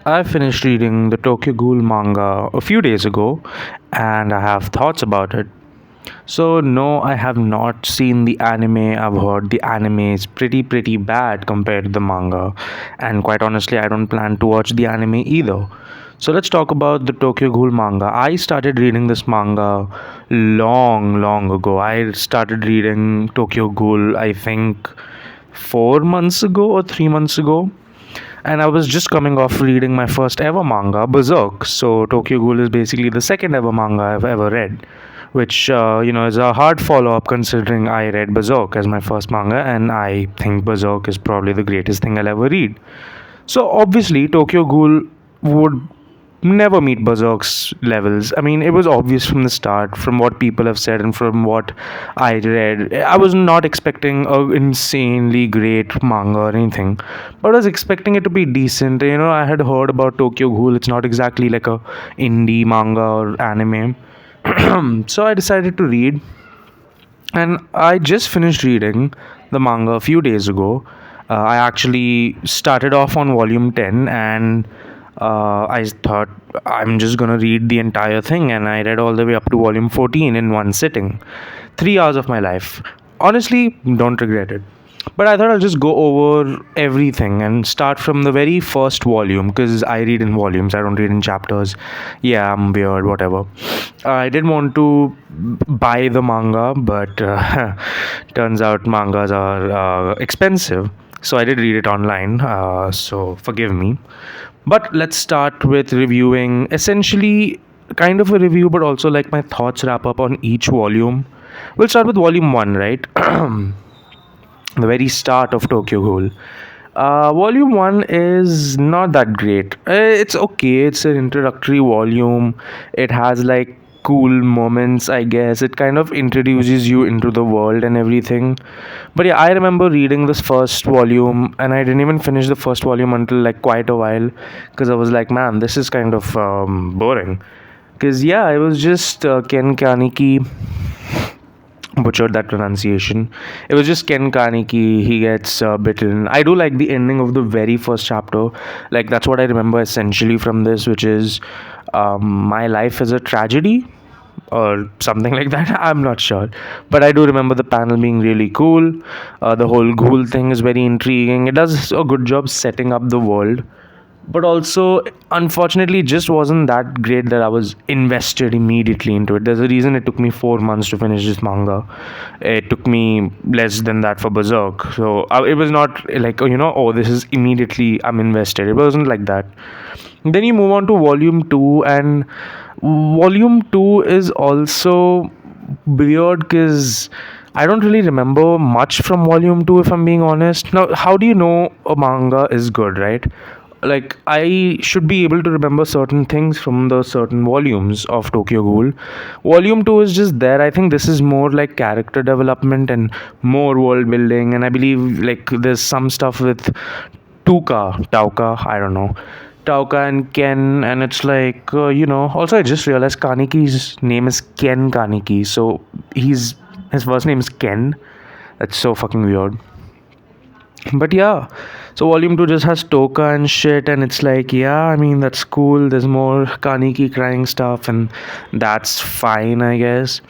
I finished reading the Tokyo Ghoul manga a few days ago and I have thoughts about it. So, no, I have not seen the anime. I've heard the anime is pretty bad compared to the manga, and quite honestly, I don't plan to watch the anime either. So, let's talk about the Tokyo Ghoul manga. I started reading this manga long ago. I started reading Tokyo Ghoul, I think, 4 months ago or 3 months ago, and I was just coming off reading my first ever manga, Berserk. So Tokyo Ghoul is basically the second ever manga I've ever read, which is a hard follow up considering I read Berserk as my first manga, and I think Berserk is probably the greatest thing I'll ever read. So obviously, Tokyo Ghoul would never meet Berserk's levels. I mean, it was obvious from the start, from what people have said and from what I read. I was not expecting a insanely great manga or anything, but I was expecting it to be decent. I had heard about Tokyo Ghoul. It's not exactly like a indie manga or anime. So I decided to read, and I just finished reading the manga a few days ago. I actually started off on volume 10, and I thought I'm just gonna read the entire thing, and I read all the way up to volume 14 in one sitting. 3 hours of my life. Honestly, don't regret it. But I thought I'll just go over everything and start from the very first volume because I read in volumes, I don't read in chapters. Yeah, I'm weird, whatever. I did want to buy the manga, but turns out mangas are expensive. So I did read it online, so forgive me. But let's start with reviewing essentially kind of a review, but also like my thoughts wrap up on each volume. We'll start with volume 1, right? The very start of Tokyo Ghoul. Volume 1 is not that great. It's okay, it's an introductory volume. It has like cool moments, I guess. It kind of introduces you into the world and everything. But yeah, I remember reading this first volume and I didn't even finish the first volume until like quite a while because I was like, man, this is kind of boring. Because yeah, it was just Ken Kaneki, butchered that pronunciation. It was just Ken Kaneki. He gets bitten. I do like the ending of the very first chapter. Like that's what I remember essentially from this, which is my life is a tragedy or something like that. I'm not sure, but I do remember the panel being really cool. The whole ghoul thing is very intriguing. It does a good job setting up the world, but also unfortunately just wasn't that great that I was invested immediately into it. There's a reason it took me 4 months to finish this manga. It took me less than that for Berserk. So it was not like, oh, this is immediately I'm invested. It wasn't like that. Then you move on to volume 2, and volume 2 is also weird because I don't really remember much from volume 2, if I'm being honest. Now, how do you know a manga is good, right? Like, I should be able to remember certain things from the certain volumes of Tokyo Ghoul. Volume 2 is just there. I think this is more like character development and more world building, and I believe like there's some stuff with Tauka, I don't know. Tauka and Ken, and it's like, also I just realized Kaneki's name is Ken Kaneki, so his first name is Ken. That's so fucking weird. But yeah, so volume 2 just has Toka and shit, and it's like, yeah, I mean, that's cool. There's more Kaneki crying stuff, and that's fine, I guess.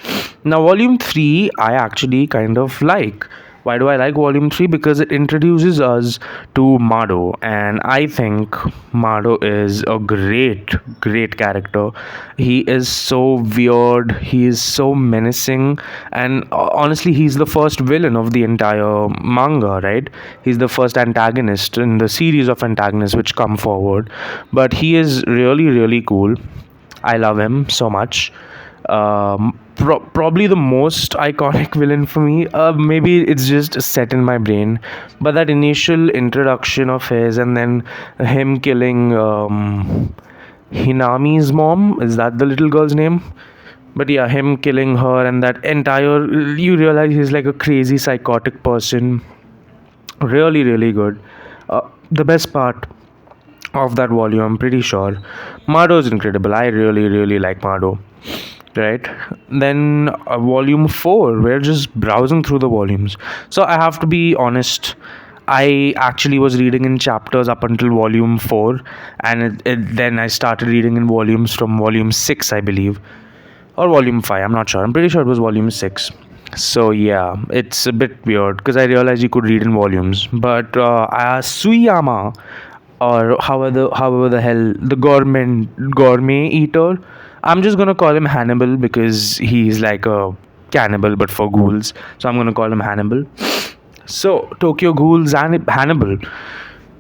Now, volume 3, I actually kind of like. Why do I like volume 3? Because it introduces us to Mado, and I think Mado is a great character. He is so weird, he is so menacing, and honestly, he's the first villain of the entire manga, right? He's the first antagonist in the series of antagonists which come forward, but he is really cool. I love him so much. Probably the most iconic villain for me. Maybe it's just set in my brain, but that initial introduction of his, and then him killing Hinami's mom, is that the little girl's name? But yeah, him killing her, and that entire, you realize he's like a crazy psychotic person. Really good. The best part of that volume, I'm pretty sure, Mado is incredible. I really like Mado, right? Then volume 4, we're just browsing through the volumes. So I have to be honest, I actually was reading in chapters up until volume 4, and then I started reading in volumes from volume 6, I believe, or volume 5. I'm not sure. I'm pretty sure it was volume 6. So yeah, it's a bit weird because I realized you could read in volumes. But Suyama, or however the hell, the gourmet eater. I'm just gonna call him Hannibal because he's like a cannibal but for ghouls. So I'm gonna call him Hannibal. So Tokyo Ghoul's Hannibal.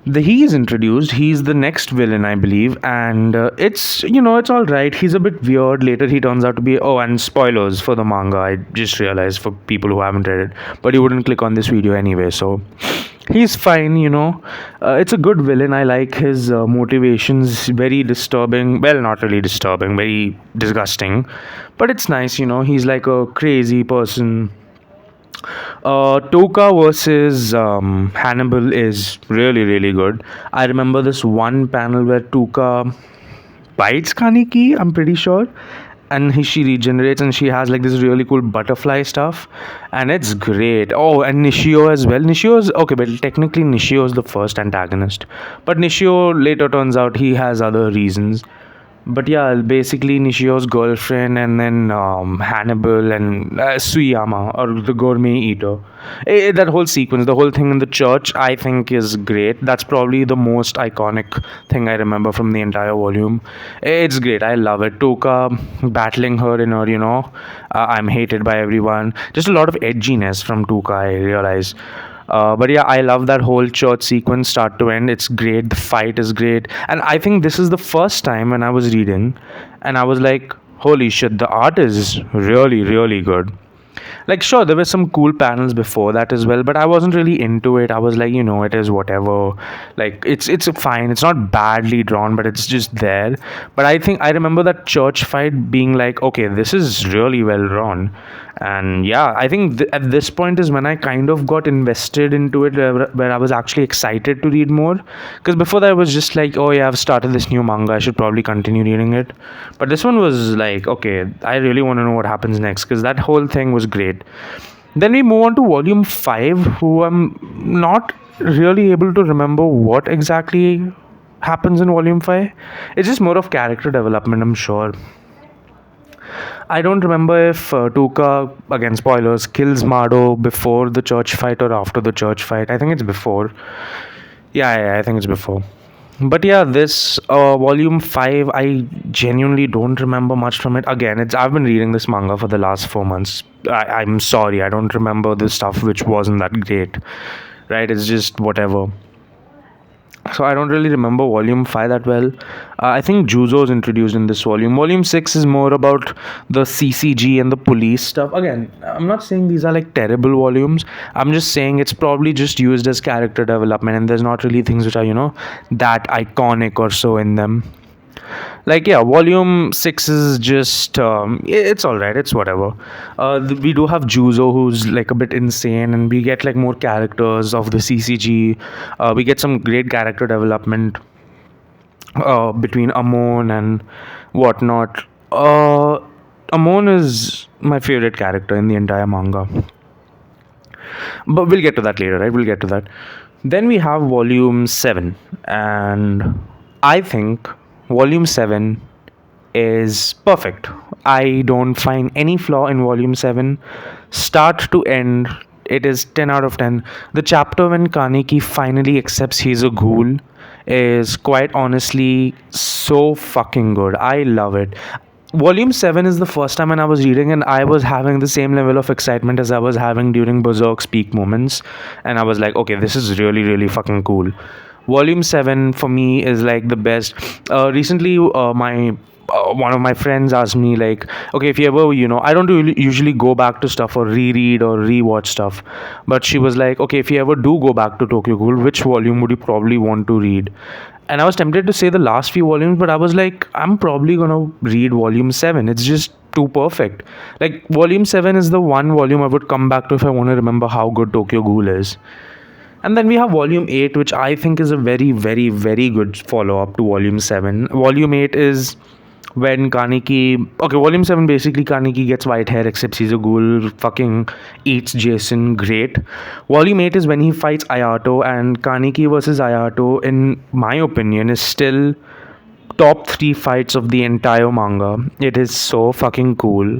He is introduced. He's the next villain, I believe, and it's all right. He's a bit weird. Later, he turns out to be. Oh, and spoilers for the manga. I just realized for people who haven't read it, but you wouldn't click on this video anyway, so he's fine. It's a good villain. I like his motivations. Very disturbing. Well, not really disturbing. Very disgusting, but it's nice. He's like a crazy person. Toka versus Hannibal is really, really good. I remember this one panel where Toka bites Kaneki, I'm pretty sure. And she regenerates and she has like this really cool butterfly stuff. And it's great. Oh, and Nishio as well. Nishio's okay, but technically Nishio is the first antagonist. But Nishio later turns out he has other reasons. But yeah, basically Nishio's girlfriend, and then Hannibal and Suyama, or the gourmet eater. That whole sequence, the whole thing in the church, I think is great. That's probably the most iconic thing I remember from the entire volume. It's great. I love it. Toka battling her in her, I'm hated by everyone. Just a lot of edginess from Toka, I realize. But yeah, I love that whole church sequence, start to end. It's great. The fight is great. And I think this is the first time when I was reading and I was like, holy shit, the art is really, really good. Like, sure, there were some cool panels before that as well, but I wasn't really into it. I was like, it is whatever. Like, it's fine. It's not badly drawn, but it's just there. But I think I remember that church fight being like, okay, this is really well drawn. And yeah, I think at this point is when I kind of got invested into it, where I was actually excited to read more. Because before that, I was just like, oh yeah, I've started this new manga, I should probably continue reading it. But this one was like, okay, I really want to know what happens next, because that whole thing was great. Then we move on to volume 5, who I'm not really able to remember what exactly happens in volume 5. It's just more of character development, I'm sure. I don't remember if Tuka, again spoilers, kills Mado before the church fight or after the church fight. I think it's before. Yeah, I think it's before. But yeah, this volume 5, I genuinely don't remember much from it. Again, I've been reading this manga for the last 4 months. I'm sorry, I don't remember the stuff which wasn't that great. Right? It's just whatever. So I don't really remember volume 5 that well. I think Juzo is introduced in this volume. Volume 6 is more about the CCG and the police stuff. Again, I'm not saying these are like terrible volumes. I'm just saying it's probably just used as character development, and there's not really things which are, that iconic or so in them. Like, yeah, volume 6 is just it's all right, it's whatever. We do have Juzo, who's like a bit insane, and we get like more characters of the CCG. We get some great character development between Amon and whatnot. Amon is my favorite character in the entire manga, but we'll get to that later, right? We'll get to that. Then we have volume 7, and I think volume 7 is perfect. I don't find any flaw in volume 7. Start to end, it is 10 out of 10. The chapter when Kaneki finally accepts he's a ghoul is quite honestly so fucking good. I love it. Volume 7 is the first time when I was reading, and I was having the same level of excitement as I was having during Berserk's peak moments. And I was like, okay, this is really, really fucking cool. Volume 7 for me is like the best. Recently, my one of my friends asked me, like, okay, if you ever, I don't usually go back to stuff or reread or rewatch stuff, but she was like, okay, if you ever do go back to Tokyo Ghoul, which volume would you probably want to read? And I was tempted to say the last few volumes, but I was like, I'm probably gonna read volume 7. It's just too perfect. Like, volume 7 is the one volume I would come back to if I want to remember how good Tokyo Ghoul is. And then we have volume 8, which I think is a very, very, very good follow-up to volume 7. Volume 8 is when Kaneki. Okay, volume 7 basically Kaneki gets white hair, except he's a ghoul, fucking eats Jason. Great. Volume 8 is when he fights Ayato, and Kaneki versus Ayato, in my opinion, is still top 3 fights of the entire manga. It is so fucking cool.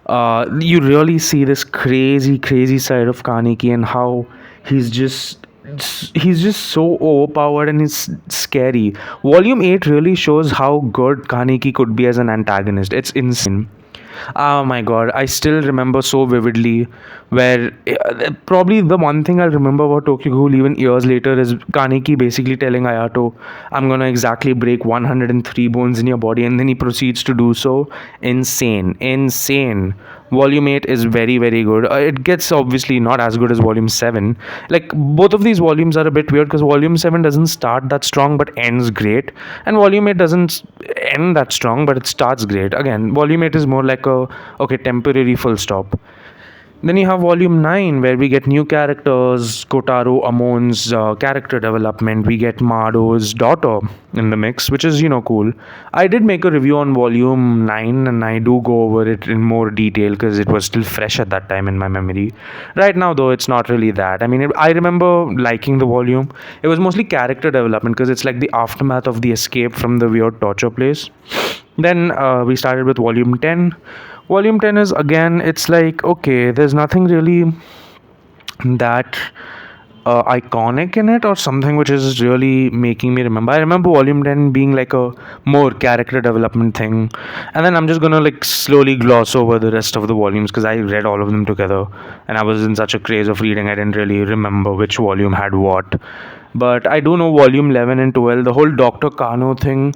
You really see this crazy, crazy side of Kaneki and how he's just he's just so overpowered and he's scary. Volume 8 really shows how good Kaneki could be as an antagonist. It's insane. Oh my god, I still remember so vividly where probably the one thing I'll remember about Tokyo Ghoul even years later is Kaneki basically telling Ayato, I'm gonna exactly break 103 bones in your body, and then he proceeds to do so. Insane. Insane. Volume 8 is very, very good. It gets obviously not as good as Volume 7. Like, both of these volumes are a bit weird because Volume 7 doesn't start that strong but ends great, and Volume 8 doesn't end that strong but it starts great. Again, Volume 8 is more like a, okay, temporary full stop. Then you have Volume 9, where we get new characters, Kotaro Amon's character development. We get Mado's daughter in the mix, which is, cool. I did make a review on Volume 9, and I do go over it in more detail because it was still fresh at that time in my memory. Right now, though, it's not really that. I mean, I remember liking the volume. It was mostly character development because it's like the aftermath of the escape from the weird torture place. Then we started with Volume 10. Volume 10 is again, it's like, okay, there's nothing really that iconic in it or something which is really making me remember. I remember Volume 10 being like a more character development thing. And then I'm just gonna like slowly gloss over the rest of the volumes because I read all of them together and I was in such a craze of reading, I didn't really remember which volume had what. But I do know Volume 11 and 12, the whole Dr. Kano thing,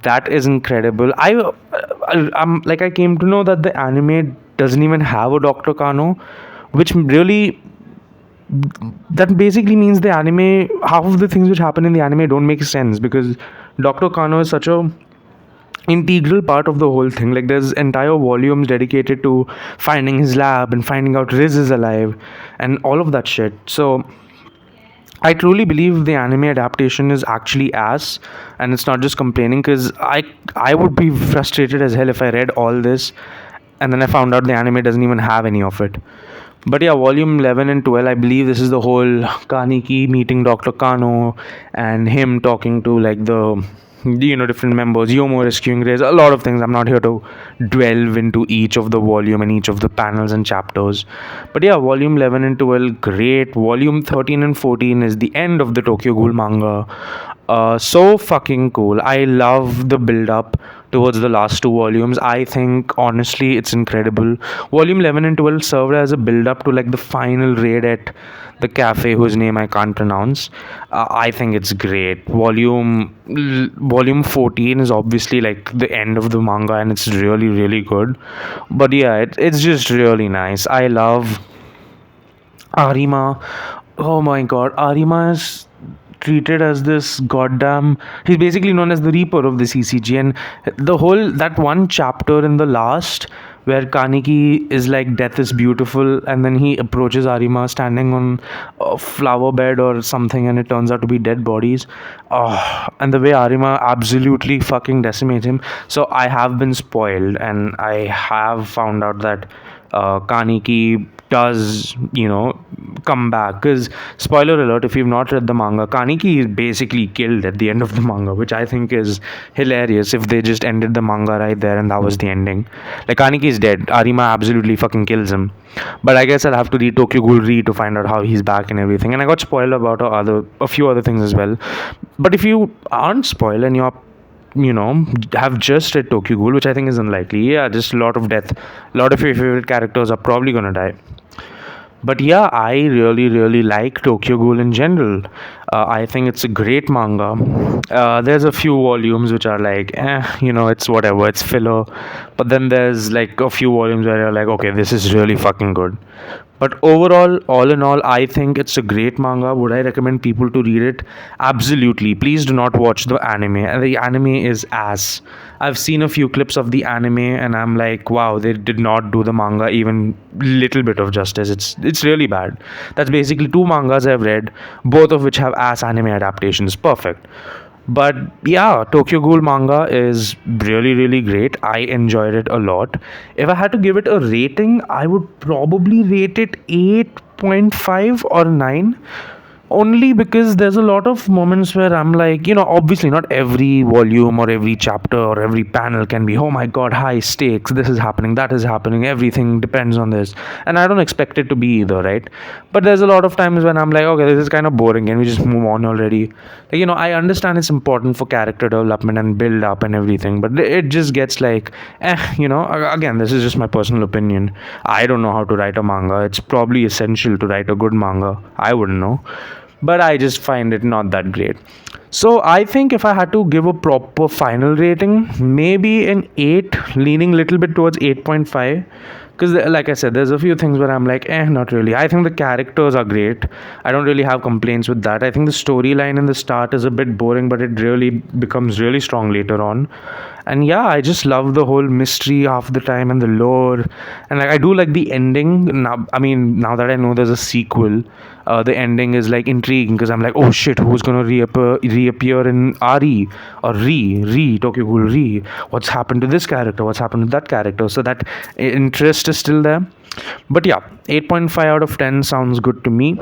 that is incredible. I'm like, I came to know that the anime doesn't even have a Dr. Kano, which really, that basically means the anime, half of the things which happen in the anime don't make sense because Dr. Kano is such a integral part of the whole thing. Like, there's entire volumes dedicated to finding his lab and finding out Riz is alive and all of that shit. So I truly believe the anime adaptation is actually ass, and it's not just complaining because I would be frustrated as hell if I read all this and then I found out the anime doesn't even have any of it. But yeah, volume 11 and 12, I believe this is the whole Kaneki meeting Dr. Kano and him talking to like the different members, Yomo rescuing Rez, a lot of things. I'm not here to delve into each of the volume and each of the panels and chapters. But yeah, volume 11 and 12, great. Volume 13 and 14 is the end of the Tokyo Ghoul manga. So fucking cool. I love the build up towards the last two volumes. I think honestly it's incredible. Volume 11 and 12 served as a build up to like the final raid at the cafe whose name I can't pronounce. I think it's great. Volume 14 is obviously like the end of the manga and it's really, really good. But yeah, it's just really nice. I love Arima. Oh my god, Arima is treated as this goddamn, he's basically known as the reaper of the CCG, and the whole, that one chapter in the last where Kaneki is like death is beautiful and then he approaches Arima standing on a flower bed or something and it turns out to be dead bodies. Oh, and the way Arima absolutely fucking decimates him. So I have been spoiled and I have found out that Kaneki does, come back. Because, spoiler alert, if you've not read the manga, Kaneki is basically killed at the end of the manga, which I think is hilarious if they just ended the manga right there and that was the ending. Like, Kaneki is dead. Arima absolutely fucking kills him. But I guess I'll have to read Tokyo Ghoul Re to find out how he's back and everything. And I got spoiled about a few other things as well. But if you aren't spoiled and you're have just read Tokyo Ghoul, which I think is unlikely. Yeah, just a lot of death. A lot of your favorite characters are probably gonna die. But yeah, I really, really like Tokyo Ghoul in general. I think it's a great manga. There's a few volumes which are like, it's whatever, it's filler. But then there's like a few volumes where you're like, okay, this is really fucking good. But overall, all in all, I think it's a great manga. Would I recommend people to read it? Absolutely. Please do not watch the anime. The anime is ass. I've seen a few clips of the anime and I'm like, wow, they did not do the manga even little bit of justice. It's really bad. That's basically two mangas I've read, both of which have ass anime adaptations. Perfect. But yeah, Tokyo Ghoul manga is really, really great. I enjoyed it a lot. If I had to give it a rating, I would probably rate it 8.5 or 9, only because there's a lot of moments where I'm like, obviously not every volume or every chapter or every panel can be, oh my god, high stakes, this is happening, that is happening, everything depends on this. And I don't expect it to be either, right? But there's a lot of times when I'm like, okay, this is kind of boring, can we just move on already? Like, I understand it's important for character development and build up and everything, but it just gets like, again, this is just my personal opinion. I don't know how to write a manga. It's probably essential to write a good manga. I wouldn't know, but I just find it not that great. So I think if I had to give a proper final rating, maybe an 8, leaning a little bit towards 8.5. Because, like I said, there's a few things where I'm like, not really. I think the characters are great. I don't really have complaints with that. I think the storyline in the start is a bit boring, but it really becomes really strong later on. And yeah, I just love the whole mystery half the time and the lore. And like, I do like the ending. Now that I know there's a sequel, the ending is like intriguing because I'm like, oh shit, who's gonna reappear in RE or Re Tokyo Ghoul Re? What's happened to this character? What's happened to that character? So that interest is still there. But yeah, 8.5 out of 10 sounds good to me.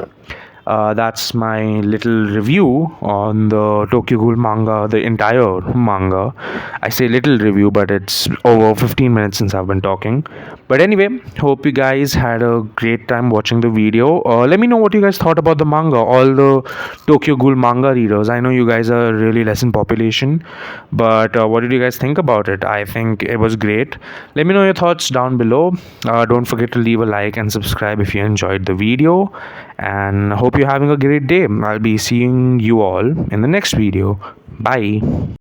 That's my little review on the Tokyo Ghoul manga, the entire manga. I say little review, but it's over 15 minutes since I've been talking. But anyway, hope you guys had a great time watching the video. Let me know what you guys thought about the manga, all the Tokyo Ghoul manga readers. I know you guys are really less in population, but what did you guys think about it? I think it was great. Let me know your thoughts down below. Don't forget to leave a like and subscribe if you enjoyed the video. And hope you're having a great day. I'll be seeing you all in the next video. Bye.